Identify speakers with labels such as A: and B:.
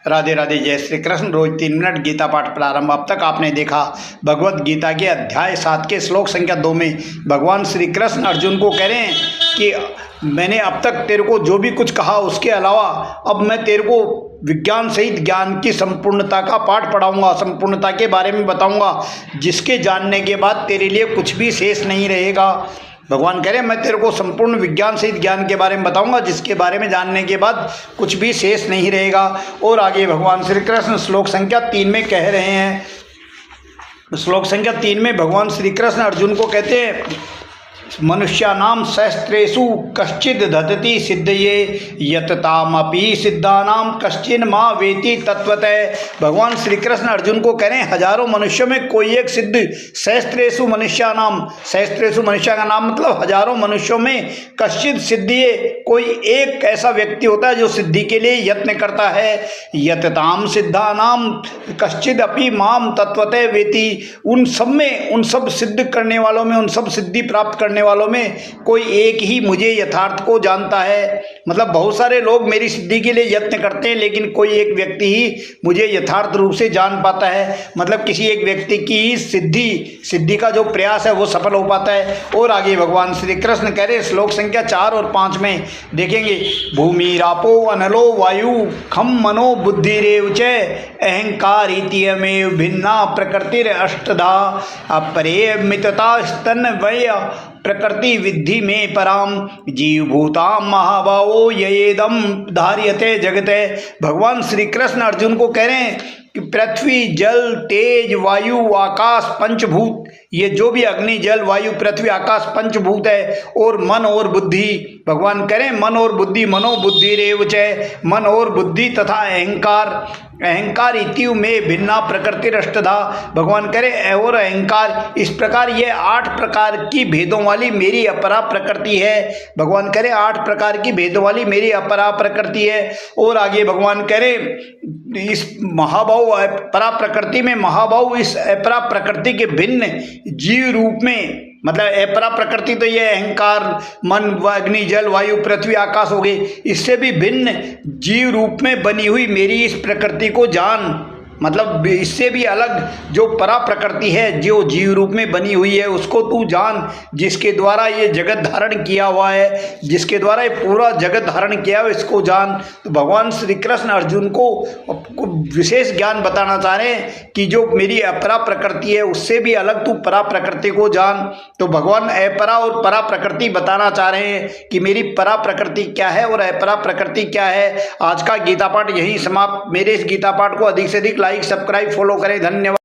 A: राधे राधे, जय श्री कृष्ण। रोज 3 मिनट गीता पाठ प्रारंभ। अब तक आपने देखा भगवत गीता के अध्याय 7 के श्लोक संख्या 2 में भगवान श्री कृष्ण अर्जुन को कह रहे हैं कि मैंने अब तक तेरे को जो भी कुछ कहा उसके अलावा अब मैं तेरे को विज्ञान सहित ज्ञान की संपूर्णता का पाठ पढ़ाऊंगा, संपूर्णता के बारे में बताऊंगा, जिसके जानने के बाद तेरे लिए कुछ भी शेष नहीं रहेगा। भगवान कह रहे हैं मैं तेरे को संपूर्ण विज्ञान सहित ज्ञान के बारे में बताऊंगा, जिसके बारे में जानने के बाद कुछ भी शेष नहीं रहेगा। और आगे भगवान श्री कृष्ण श्लोक संख्या 3 में कह रहे हैं, श्लोक संख्या 3 में भगवान श्री कृष्ण अर्जुन को कहते हैं मनुष्यानाम सहस्त्रेषु कश्चिद धतति सिद्धये यततामपि सिद्धानाम कश्चिन मां वेति तत्वतः। भगवान श्री कृष्ण अर्जुन को कह रहे हैं हजारों मनुष्यों में कोई एक सिद्ध, सहस्त्रेषु मनुष्यानाम, सहस्त्रेषु मनुष्य का नाम मतलब हजारों मनुष्यों में कश्चिद सिद्धिये, कोई एक ऐसा व्यक्ति होता है जो सिद्धि के लिए यत्न करता है। यतताम सिद्धानाम कश्चिद अपि माम तत्वतः वेति, उन सब में, उन सब सिद्ध करने वालों में, उन सब सिद्धि प्राप्त करने वालों में कोई एक ही मुझे यथार्थ को जानता है। मतलब बहुत सारे लोग मेरी सिद्धि के लिए यत्न करते हैं, लेकिन कोई एक व्यक्ति ही मुझे यथार्थ रूप से जान पाता है। मतलब किसी एक व्यक्ति की सिद्धि का जो प्रयास है वो सफल हो पाता है। और आगे भगवान श्री कृष्ण कह रहे श्लोक संख्या 4 और 5 में देखेंगे भूमि रापो अनलो वायु खम मनो बुद्धिरेव च अहंकार इत्यमेव भिन्ना प्रकृतिर अष्टधा अपरे मितता स्तन वय प्रकृति विद्धि में पराम जीवभूता महाभावो येदम धार्यते जगते। भगवान श्री कृष्ण अर्जुन को कह रहे हैं कि पृथ्वी जल तेज वायु आकाश पंचभूत, ये जो भी अग्नि जल वायु पृथ्वी आकाश पंचभूत है, और मन और बुद्धि, भगवान करें मन और बुद्धि, मनो बुद्धि रेव च, मन और बुद्धि तथा अहंकार, अहंकार इत्यु में भिन्ना प्रकृति अष्टधा। भगवान करे और अहंकार, इस प्रकार ये 8 प्रकार की भेदों वाली मेरी अपरा प्रकृति है। भगवान करे 8 प्रकार की भेदों वाली मेरी अपरा प्रकृति है। और आगे भगवान करे इस महाभाव अपरा प्रकृति में, महाभाव इस अपरा प्रकृति के भिन्न जीव रूप में, मतलब अपरा प्रकृति तो ये अहंकार मन अग्नि जल वायु पृथ्वी आकाश हो गए, इससे भी भिन्न जीव रूप में बनी हुई मेरी इस प्रकृति को जान। मतलब इससे भी अलग जो परा प्रकृति है, जो जीव रूप में बनी हुई है, उसको तू जान, जिसके द्वारा ये जगत धारण किया हुआ है, जिसके द्वारा ये पूरा जगत धारण किया हुआ, इसको जान। तो भगवान श्री कृष्ण अर्जुन को विशेष ज्ञान बताना चाह रहे हैं कि जो मेरी अपरा प्रकृति है उससे भी अलग तू परा प्रकृति को जान। तो भगवान अपरा और परा प्रकृति बताना चाह रहे हैं कि मेरी परा प्रकृति क्या है और अपरा प्रकृति क्या है। आज का गीता पाठ यहीं समाप्त। मेरे इस गीता पाठ को अधिक से अधिक लाइक सब्सक्राइब फॉलो करें। धन्यवाद।